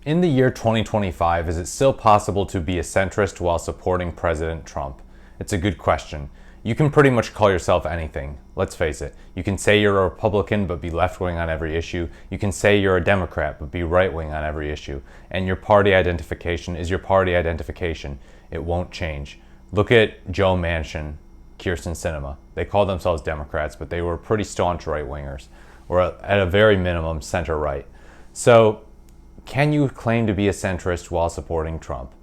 In the year 2025, is it still possible to be a centrist while supporting President Trump? It's a good question. You can pretty much call yourself anything. Let's face it. You can say you're a Republican but be left-wing on every issue. You can say you're a Democrat but be right-wing on every issue. And your party identification is your party identification. It won't change. Look at Joe Manchin, Kyrsten Sinema. They called themselves Democrats, but they were pretty staunch right-wingers, or at a very minimum center-right. So can you claim to be a centrist while supporting Trump?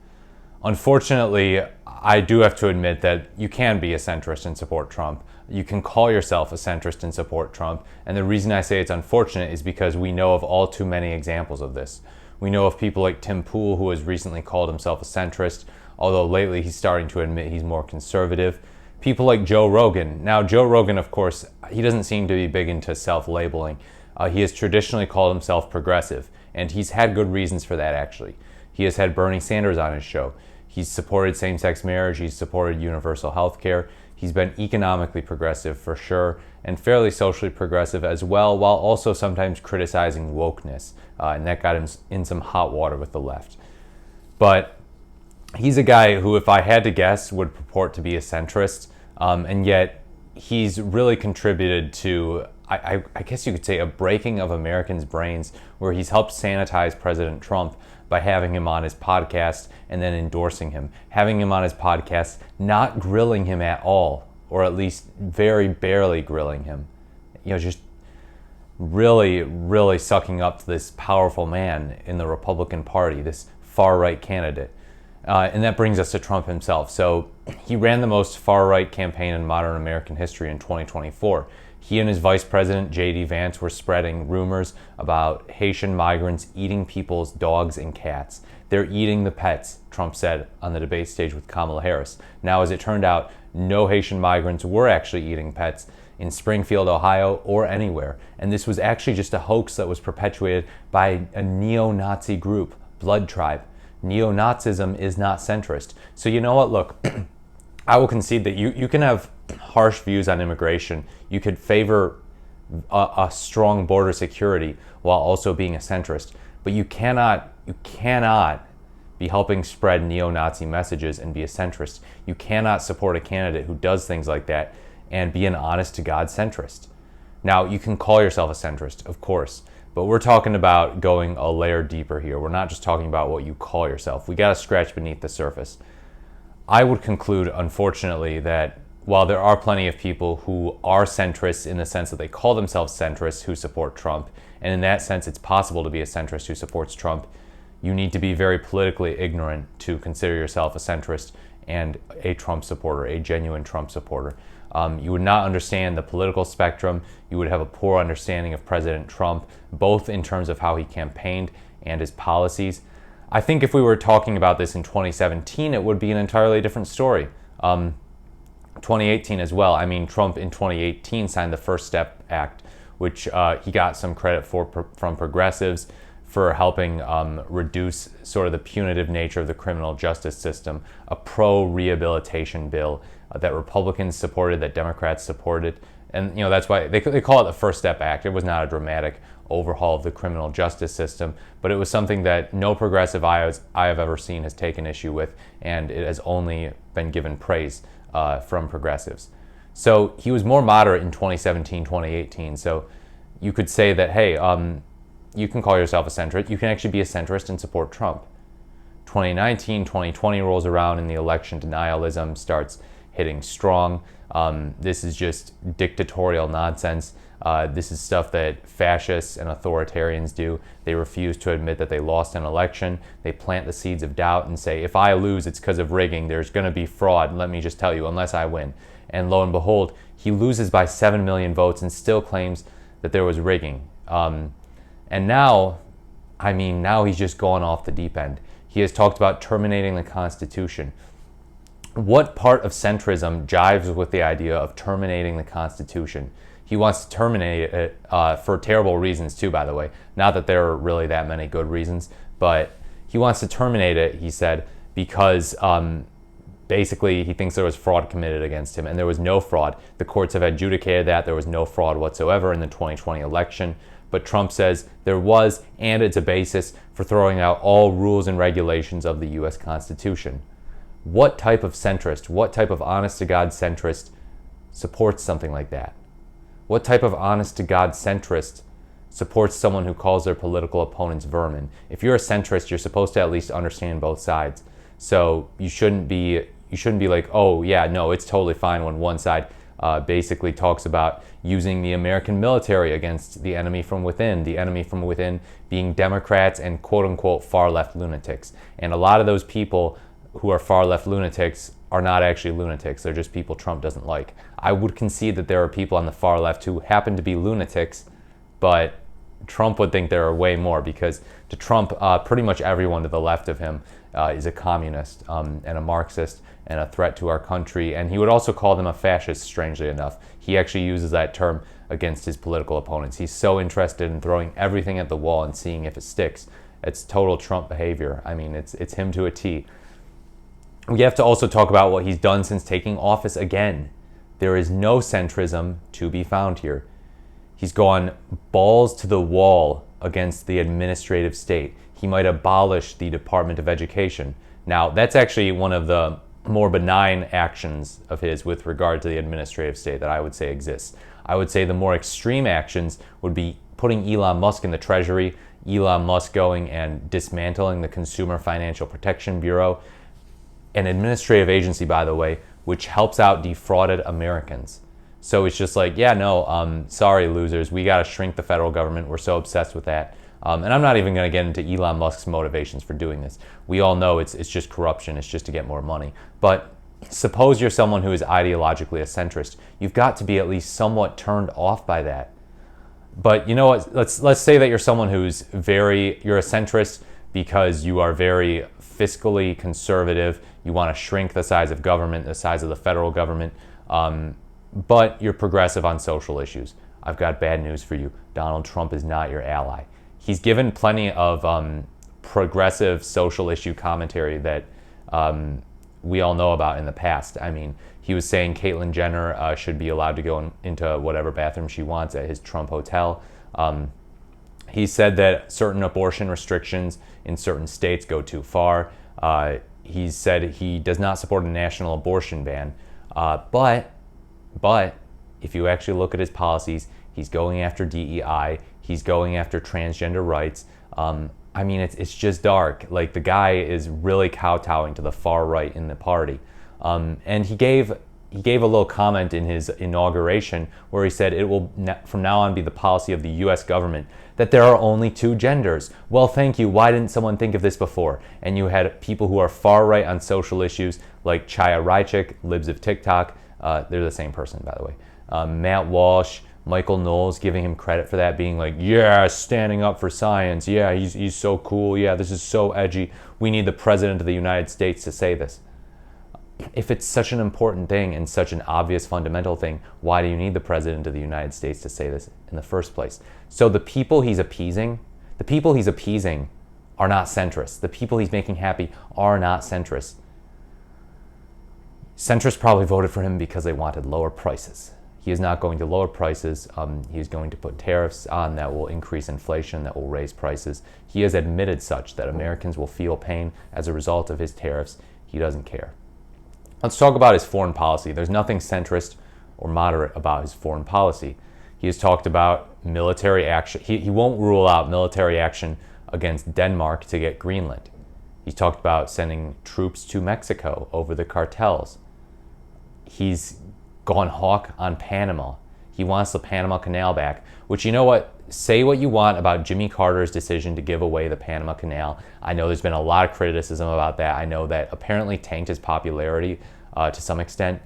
Unfortunately, I do have to admit that you can be a centrist and support Trump. You can call yourself a centrist and support Trump. And the reason I say it's unfortunate is because we know of all too many examples of this. We know of people like Tim Pool, who has recently called himself a centrist, although lately he's starting to admit he's more conservative. People like Joe Rogan. Now, Joe Rogan, of course, he doesn't seem to be big into self-labeling. He has traditionally called himself progressive, and he's had good reasons for that, actually. He has had Bernie Sanders on his show. He's supported same-sex marriage. He's supported universal health care. He's been economically progressive for sure, and fairly socially progressive as well, while also sometimes criticizing wokeness, and that got him in some hot water with the left. But he's a guy who, if I had to guess, would purport to be a centrist, and yet he's really contributed to, I guess you could say, a breaking of Americans' brains, where he's helped sanitize President Trump by having him on his podcast and then endorsing him. Having him on his podcast, not grilling him at all, or at least very barely grilling him. Just really, really sucking up to this powerful man in the Republican Party, this far-right candidate. And that brings us to Trump himself. So he ran the most far-right campaign in modern American history in 2024. He and his vice president, J.D. Vance, were spreading rumors about Haitian migrants eating people's dogs and cats. They're eating the pets, Trump said on the debate stage with Kamala Harris. Now, as it turned out, no Haitian migrants were actually eating pets in Springfield, Ohio, or anywhere. And this was actually just a hoax that was perpetuated by a neo-Nazi group, Blood Tribe. Neo-Nazism is not centrist. So you know what? Look, I will concede that you can have harsh views on immigration. You could favor a strong border security while also being a centrist. But you cannot be helping spread neo-Nazi messages and be a centrist. You cannot support a candidate who does things like that and be an honest-to-God centrist. Now, you can call yourself a centrist, of course, but we're talking about going a layer deeper here. We're not just talking about what you call yourself. We got to scratch beneath the surface. I would conclude, unfortunately, that while there are plenty of people who are centrists in the sense that they call themselves centrists who support Trump, and in that sense it's possible to be a centrist who supports Trump, you need to be very politically ignorant to consider yourself a centrist and a Trump supporter, a genuine Trump supporter. You would not understand the political spectrum. You would have a poor understanding of President Trump, both in terms of how he campaigned and his policies. I think if we were talking about this in 2017, it would be an entirely different story. 2018 as well. I mean, Trump in 2018 signed the First Step Act, which he got some credit from progressives for helping reduce sort of the punitive nature of the criminal justice system, a pro-rehabilitation bill that Republicans supported, that Democrats supported. And that's why they call it the First Step Act. It was not a dramatic overhaul of the criminal justice system, but it was something that no progressive I have ever seen has taken issue with, and it has only been given praise from progressives. So he was more moderate in 2017, 2018. So you could say that, hey, you can call yourself a centrist. You can actually be a centrist and support Trump. 2019, 2020 rolls around and the election denialism starts hitting strong. This is just dictatorial nonsense. This is stuff that fascists and authoritarians do. They refuse to admit that they lost an election. They plant the seeds of doubt and say, if I lose, it's because of rigging. There's going to be fraud. Let me just tell you, unless I win. And lo and behold, he loses by 7 million votes and still claims that there was rigging. And now he's just gone off the deep end. He has talked about terminating the Constitution. What part of centrism jives with the idea of terminating the Constitution? He wants to terminate it for terrible reasons too, by the way. Not that there are really that many good reasons, but he wants to terminate it, he said, because basically he thinks there was fraud committed against him, and there was no fraud. The courts have adjudicated that there was no fraud whatsoever in the 2020 election. but Trump says there was, and it's a basis for throwing out all rules and regulations of the US Constitution. What type of centrist, what type of honest-to-God centrist supports something like that? What type of honest-to-God centrist supports someone who calls their political opponents vermin? If you're a centrist, you're supposed to at least understand both sides. So you shouldn't be like, oh yeah, no, it's totally fine when one side basically talks about using the American military against the enemy from within being Democrats and quote-unquote far-left lunatics. And a lot of those people who are far-left lunatics are not actually lunatics. They're just people Trump doesn't like. I would concede that there are people on the far left who happen to be lunatics, but Trump would think there are way more, because to Trump, pretty much everyone to the left of him is a communist and a Marxist and a threat to our country. And he would also call them a fascist, strangely enough. He actually uses that term against his political opponents. He's so interested in throwing everything at the wall and seeing if it sticks. It's total Trump behavior. I mean, it's him to a T. We have to also talk about what he's done since taking office again. There is no centrism to be found here. He's gone balls to the wall against the administrative state. He might abolish the Department of Education. Now, that's actually one of the more benign actions of his with regard to the administrative state that I would say exists. I would say the more extreme actions would be putting Elon Musk in the Treasury, Elon Musk going and dismantling the Consumer Financial Protection Bureau, an administrative agency, by the way, which helps out defrauded Americans. So it's just like, yeah, no, sorry, losers. We got to shrink the federal government. We're so obsessed with that. And I'm not even going to get into Elon Musk's motivations for doing this. We all know it's just corruption. It's just to get more money. But suppose you're someone who is ideologically a centrist. You've got to be at least somewhat turned off by that. But you know what? Let's say that you're someone you're a centrist because you are very fiscally conservative. You want to shrink the size of government, the size of the federal government, but you're progressive on social issues. I've got bad news for you. Donald Trump is not your ally. He's given plenty of progressive social issue commentary that we all know about in the past. I mean, he was saying Caitlyn Jenner should be allowed to go into whatever bathroom she wants at his Trump hotel. He said that certain abortion restrictions in certain states go too far. He said he does not support a national abortion ban. But if you actually look at his policies, he's going after DEI. He's going after transgender rights. I mean, it's just dark. Like, the guy is really kowtowing to the far right in the party. And he gave a little comment in his inauguration where he said it will from now on be the policy of the U.S. government that there are only two genders. Well, thank you. Why didn't someone think of this before? And you had people who are far right on social issues like Chaya Raichik, Libs of TikTok. They're the same person, by the way. Matt Walsh, Michael Knowles giving him credit for that, being like, yeah, standing up for science. Yeah, he's so cool. Yeah, this is so edgy. We need the President of the United States to say this. If it's such an important thing and such an obvious fundamental thing, why do you need the President of the United States to say this in the first place? So the people he's appeasing are not centrists. The people he's making happy are not centrists. Centrists probably voted for him because they wanted lower prices. He is not going to lower prices. He's going to put tariffs on that will increase inflation, that will raise prices. He has admitted such that Americans will feel pain as a result of his tariffs. He doesn't care. Let's talk about his foreign policy. There's nothing centrist or moderate about his foreign policy. He has talked about military action. He won't rule out military action against Denmark to get Greenland. He's talked about sending troops to Mexico over the cartels. He's gone hawk on Panama. He wants the Panama Canal back, which, you know what? Say what you want about Jimmy Carter's decision to give away the Panama Canal. I know there's been a lot of criticism about that. I know that apparently tanked his popularity to some extent.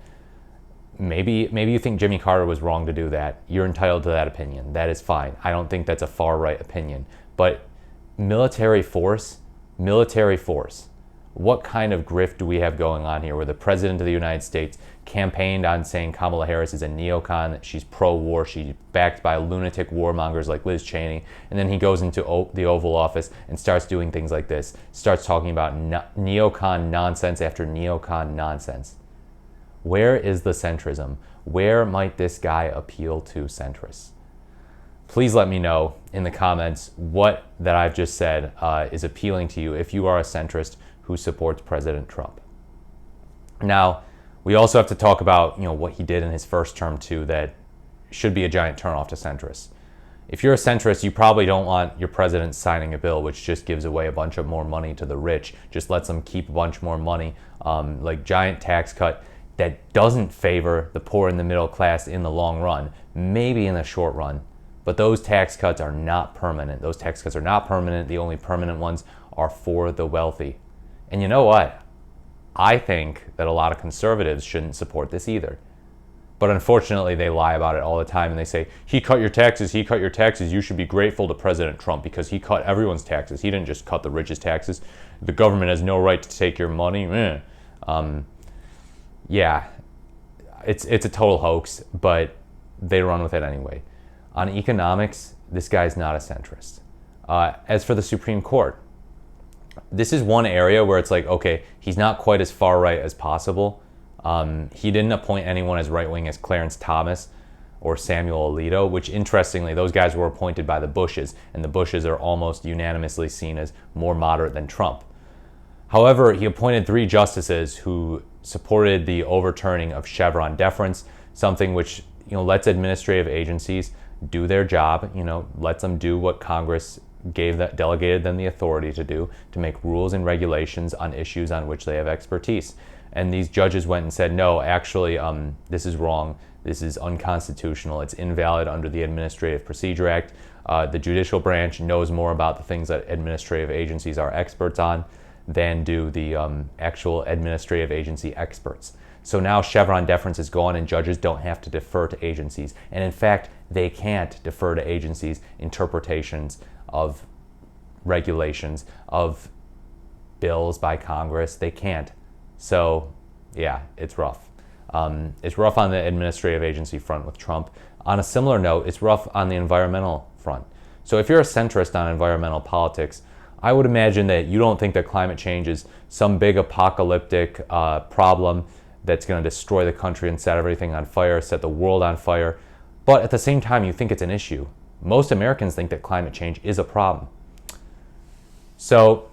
Maybe you think Jimmy Carter was wrong to do that. You're entitled to that opinion. That is fine. I don't think that's a far right opinion. But military force, what kind of grift do we have going on here where the President of the United States campaigned on saying Kamala Harris is a neocon, that she's pro-war, she's backed by lunatic warmongers like Liz Cheney, and then he goes into the Oval Office and starts doing things like this, starts talking about neocon nonsense after neocon nonsense. Where is the centrism? Where might this guy appeal to centrists? Please let me know in the comments what that I've just said is appealing to you if you are a centrist who supports President Trump. Now, we also have to talk about what he did in his first term too that should be a giant turnoff to centrists. If you're a centrist, you probably don't want your president signing a bill which just gives away a bunch of more money to the rich, just lets them keep a bunch more money, like giant tax cut that doesn't favor the poor and the middle class in the long run, maybe in the short run. But those tax cuts are not permanent. Those tax cuts are not permanent. The only permanent ones are for the wealthy. And you know what? I think that a lot of conservatives shouldn't support this either. But unfortunately, they lie about it all the time and they say, he cut your taxes, you should be grateful to President Trump because he cut everyone's taxes. He didn't just cut the richest taxes. The government has no right to take your money. Yeah, it's a total hoax, but they run with it anyway. On economics, this guy's not a centrist. As for the Supreme Court, this is one area where it's like, okay, he's not quite as far right as possible. He didn't appoint anyone as right-wing as Clarence Thomas or Samuel Alito, which interestingly, those guys were appointed by the Bushes, and the Bushes are almost unanimously seen as more moderate than Trump. However, he appointed 3 justices who supported the overturning of Chevron deference, something which lets administrative agencies do their job, lets them do what Congress delegated them the authority to do, to make rules and regulations on issues on which they have expertise. And these judges went and said, no, actually, this is wrong. This is unconstitutional. It's invalid under the Administrative Procedure Act. The judicial branch knows more about the things that administrative agencies are experts on than do the actual administrative agency experts. So now Chevron deference is gone and judges don't have to defer to agencies. And in fact, they can't defer to agencies' interpretations of regulations, of bills by Congress. They can't. So yeah, it's rough. It's rough on the administrative agency front with Trump. On a similar note, it's rough on the environmental front. So if you're a centrist on environmental politics, I would imagine that you don't think that climate change is some big apocalyptic problem that's going to destroy the country and set everything on fire, set the world on fire. But at the same time, you think it's an issue. Most Americans think that climate change is a problem. So,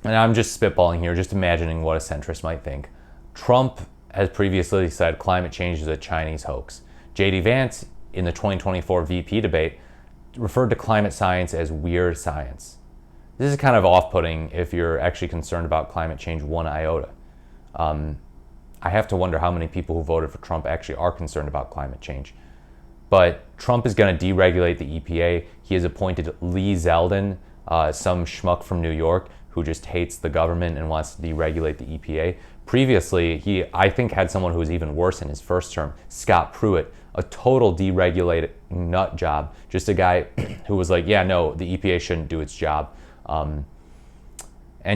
and I'm just spitballing here, just imagining what a centrist might think. Trump has previously said climate change is a Chinese hoax. J.D. Vance, in the 2024 VP debate, referred to climate science as weird science. This is kind of off-putting if you're actually concerned about climate change one iota. I have to wonder how many people who voted for Trump actually are concerned about climate change. But Trump is going to deregulate the EPA. He has appointed Lee Zeldin, some schmuck from New York who just hates the government and wants to deregulate the EPA. Previously, he, I think, had someone who was even worse in his first term, Scott Pruitt, a total deregulated nut job, just a guy who was like, yeah, no, the EPA shouldn't do its job. And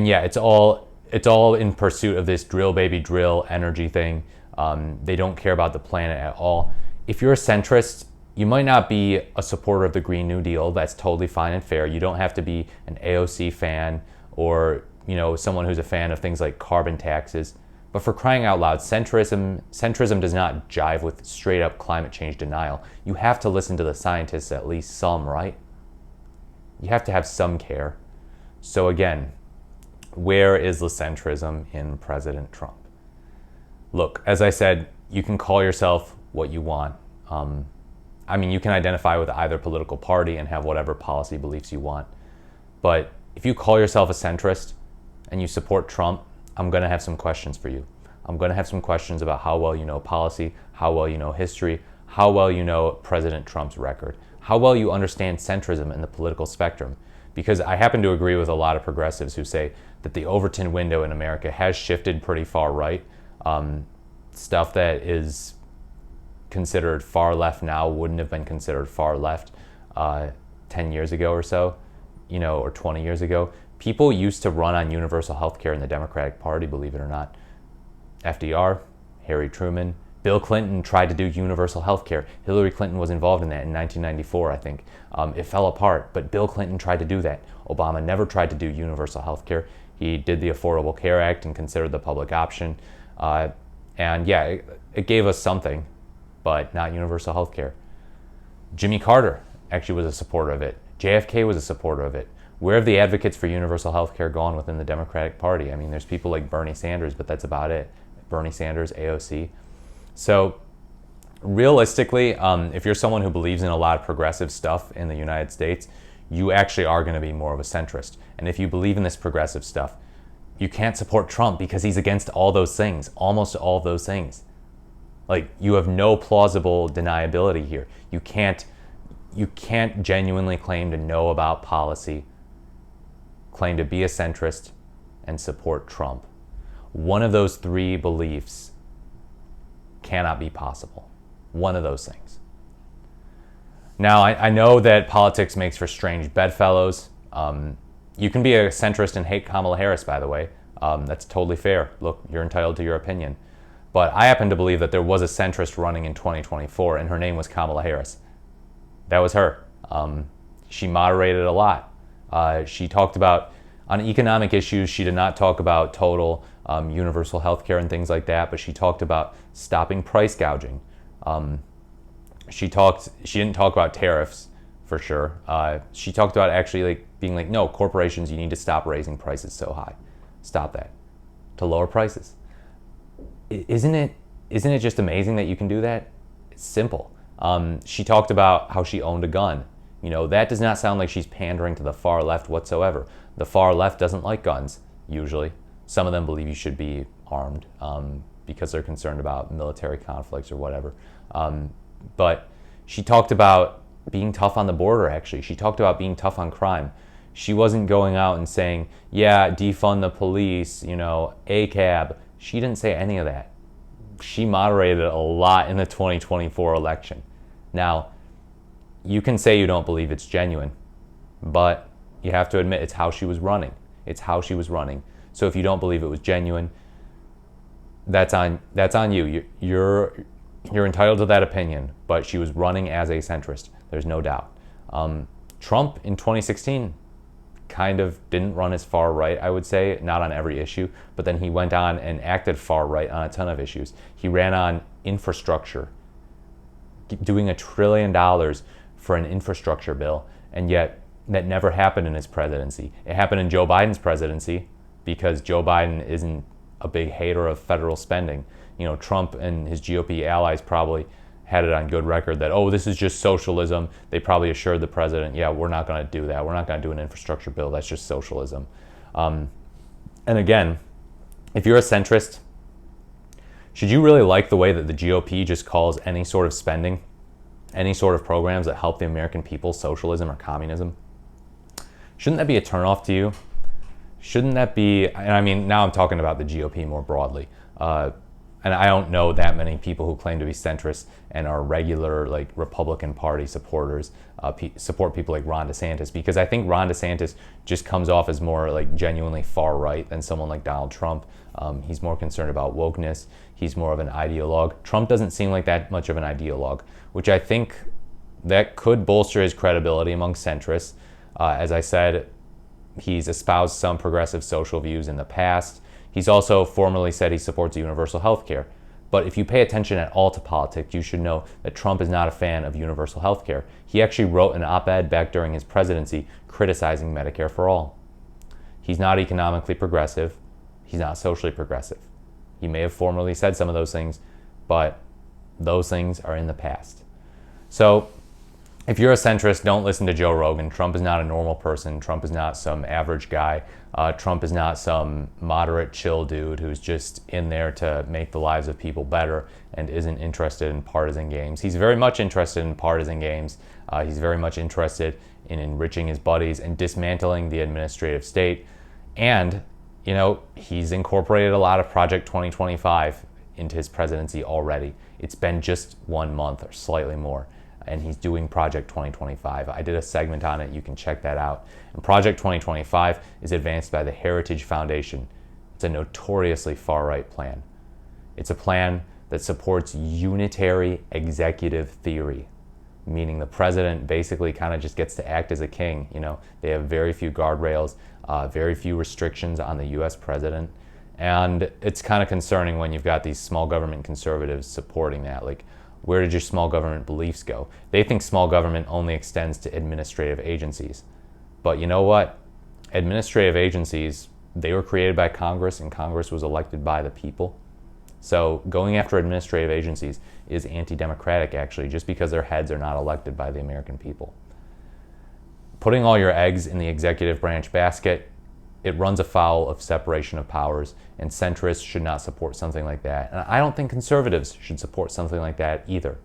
yeah, it's all in pursuit of this drill baby drill energy thing. They don't care about the planet at all. If you're a centrist, you might not be a supporter of the Green New Deal. That's totally fine and fair. You don't have to be an AOC fan or someone who's a fan of things like carbon taxes. But for crying out loud, centrism does not jive with straight up climate change denial. You have to listen to the scientists at least some, right? You have to have some care. So again, where is the centrism in President Trump? Look, as I said, you can call yourself what you want. You can identify with either political party and have whatever policy beliefs you want. But if you call yourself a centrist and you support Trump, I'm going to have some questions for you. I'm going to have some questions about how well you know policy, how well you know history, how well you know President Trump's record, how well you understand centrism in the political spectrum. Because I happen to agree with a lot of progressives who say that the Overton window in America has shifted pretty far right. Stuff that is considered far left now wouldn't have been considered far left 10 years ago or so, or 20 years ago. People used to run on universal health care in the Democratic Party, believe it or not. FDR, Harry Truman, Bill Clinton tried to do universal health care. Hillary Clinton was involved in that in 1994, I think. It fell apart, but Bill Clinton tried to do that. Obama never tried to do universal health care. He did the Affordable Care Act and considered the public option. And yeah, it gave us something, but not universal health care. Jimmy Carter actually was a supporter of it. JFK was a supporter of it. Where have the advocates for universal health care gone within the Democratic Party? I mean, there's people like Bernie Sanders, but that's about it. Bernie Sanders, AOC. So realistically, if you're someone who believes in a lot of progressive stuff in the United States, you actually are going to be more of a centrist. And if you believe in this progressive stuff, you can't support Trump because he's against all those things, almost all of those things. Like, you have no plausible deniability here. You can't genuinely claim to know about policy, claim to be a centrist, and support Trump. One of those three beliefs cannot be possible. One of those things. Now, I know that politics makes for strange bedfellows. You can be a centrist and hate Kamala Harris, by the way. That's totally fair. Look, you're entitled to your opinion. But I happen to believe that there was a centrist running in 2024, and her name was Kamala Harris. That was her. She moderated a lot. She talked about, on economic issues, she did not talk about total universal health care and things like that, but she talked about stopping price gouging. She didn't talk about tariffs, for sure. She talked about actually being like, no, corporations, you need to stop raising prices so high. Stop that. To lower prices. Isn't it just amazing that you can do that? It's simple. She talked about how she owned a gun. You know, that does not sound like she's pandering to the far left whatsoever. The far left doesn't like guns, usually. Some of them believe you should be armed because they're concerned about military conflicts or whatever. But she talked about being tough on the border, actually. She talked about being tough on crime. She wasn't going out and saying, yeah, defund the police, ACAB. She didn't say any of that. She moderated a lot in the 2024 election. Now, you can say you don't believe it's genuine, but you have to admit it's how she was running. It's how she was running. So if you don't believe it was genuine, that's on you. You're entitled to that opinion, but she was running as a centrist. There's no doubt. Trump in 2016 kind of didn't run as far right, I would say, not on every issue, but then he went on and acted far right on a ton of issues. He ran on infrastructure, doing $1 trillion for an infrastructure bill, and yet that never happened in his presidency. It happened in Joe Biden's presidency because Joe Biden isn't a big hater of federal spending. Trump and his GOP allies probably had it on good record that, oh, this is just socialism. They probably assured the president, yeah, we're not going to do that. We're not going to do an infrastructure bill. That's just socialism. And again, if you're a centrist, should you really like the way that the GOP just calls any sort of spending, any sort of programs that help the American people, socialism or communism? Shouldn't that be a turnoff to you? Shouldn't that be, and I mean, now I'm talking about the GOP more broadly. And I don't know that many people who claim to be centrist and are regular Republican Party supporters support people like Ron DeSantis, because I think Ron DeSantis just comes off as more genuinely far right than someone like Donald Trump. He's more concerned about wokeness. He's more of an ideologue. Trump doesn't seem like that much of an ideologue, which I think that could bolster his credibility among centrists. As I said, he's espoused some progressive social views in the past. He's also formally said he supports universal health care. But if you pay attention at all to politics, you should know that Trump is not a fan of universal health care. He actually wrote an op-ed back during his presidency criticizing Medicare for all. He's not economically progressive. He's not socially progressive. He may have formally said some of those things, but those things are in the past. So if you're a centrist, don't listen to Joe Rogan. Trump is not a normal person. Trump is not some average guy. Trump is not some moderate, chill dude who's just in there to make the lives of people better and isn't interested in partisan games. He's very much interested in partisan games. He's very much interested in enriching his buddies and dismantling the administrative state. And, he's incorporated a lot of Project 2025 into his presidency already. It's been just 1 month or slightly more, and he's doing Project 2025. I did a segment on it. You can check that out. And Project 2025 is advanced by the Heritage Foundation. It's a notoriously far-right plan. It's a plan that supports unitary executive theory, meaning the president basically kind of just gets to act as a king. They have very few guardrails, very few restrictions on the U.S. president. And it's kind of concerning when you've got these small government conservatives supporting that. Where did your small government beliefs go? They think small government only extends to administrative agencies. But you know what? Administrative agencies, they were created by Congress, and Congress was elected by the people. So going after administrative agencies is anti-democratic, actually, just because their heads are not elected by the American people. Putting all your eggs in the executive branch basket, it runs afoul of separation of powers, and centrists should not support something like that. And I don't think conservatives should support something like that either.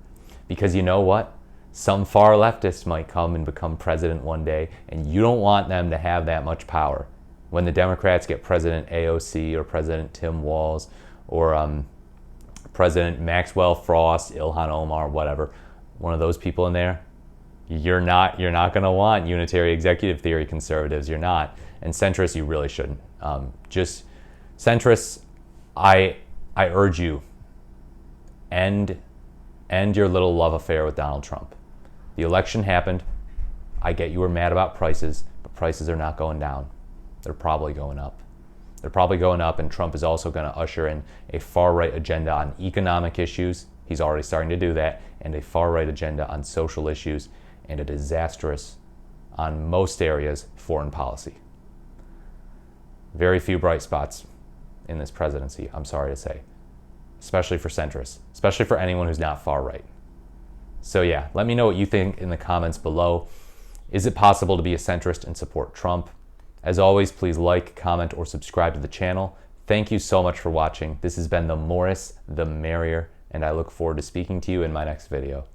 Because you know what? Some far leftists might come and become president one day, and you don't want them to have that much power. When the Democrats get President AOC or President Tim Walz or President Maxwell Frost, Ilhan Omar, whatever, one of those people in there, you're not going to want unitary executive theory conservatives. You're not. And centrists, you really shouldn't. Just centrists, I urge you, end your little love affair with Donald Trump. The election happened. I get you were mad about prices, but prices are not going down. They're probably going up. They're probably going up, and Trump is also going to usher in a far-right agenda on economic issues. He's already starting to do that, and a far-right agenda on social issues, and a disastrous, on most areas, foreign policy. Very few bright spots in this presidency, I'm sorry to say, especially for centrists, especially for anyone who's not far-right. So yeah, let me know what you think in the comments below. Is it possible to be a centrist and support Trump? As always, please like, comment, or subscribe to the channel. Thank you so much for watching. This has been the Morris, the Merrier, and I look forward to speaking to you in my next video.